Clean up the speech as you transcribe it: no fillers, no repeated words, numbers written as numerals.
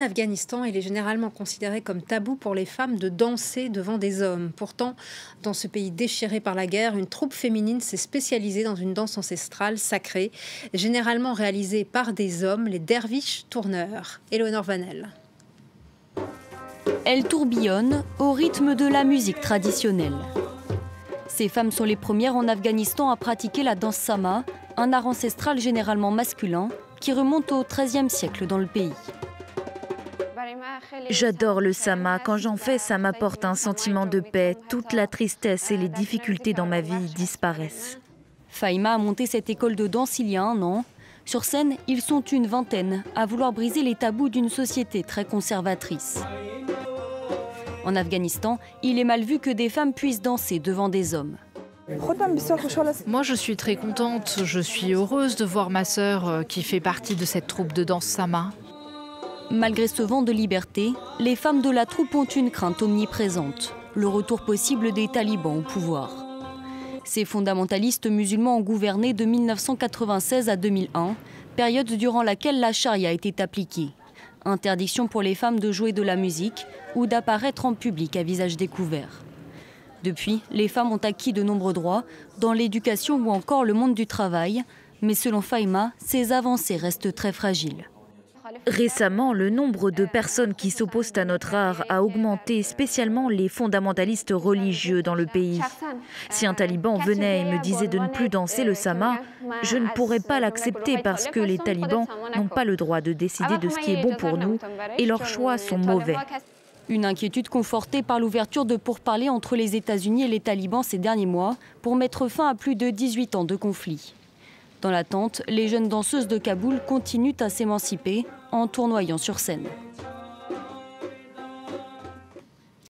En Afghanistan, il est généralement considéré comme tabou pour les femmes de danser devant des hommes. Pourtant, dans ce pays déchiré par la guerre, une troupe féminine s'est spécialisée dans une danse ancestrale sacrée, généralement réalisée par des hommes, les derviches tourneurs. Éléonore Vanel. Elles tourbillonnent au rythme de la musique traditionnelle. Ces femmes sont les premières en Afghanistan à pratiquer la danse sama, un art ancestral généralement masculin qui remonte au XIIIe siècle dans le pays. J'adore le sama. Quand j'en fais, ça m'apporte un sentiment de paix. Toute la tristesse et les difficultés dans ma vie disparaissent. Faïma a monté cette école de danse il y a 1 an. Sur scène, ils sont une vingtaine à vouloir briser les tabous d'une société très conservatrice. En Afghanistan, il est mal vu que des femmes puissent danser devant des hommes. Moi, je suis très contente. Je suis heureuse de voir ma sœur qui fait partie de cette troupe de danse sama. Malgré ce vent de liberté, les femmes de la troupe ont une crainte omniprésente, le retour possible des talibans au pouvoir. Ces fondamentalistes musulmans ont gouverné de 1996 à 2001, période durant laquelle la charia était appliquée. Interdiction pour les femmes de jouer de la musique ou d'apparaître en public à visage découvert. Depuis, les femmes ont acquis de nombreux droits dans l'éducation ou encore le monde du travail, mais selon Faïma, ces avancées restent très fragiles. Récemment, le nombre de personnes qui s'opposent à notre art a augmenté, spécialement les fondamentalistes religieux dans le pays. Si un taliban venait et me disait de ne plus danser le sama, je ne pourrais pas l'accepter parce que les talibans n'ont pas le droit de décider de ce qui est bon pour nous et leurs choix sont mauvais. Une inquiétude confortée par l'ouverture de pourparlers entre les États-Unis et les talibans ces derniers mois pour mettre fin à plus de 18 ans de conflit. Dans l'attente, les jeunes danseuses de Kaboul continuent à s'émanciper en tournoyant sur scène.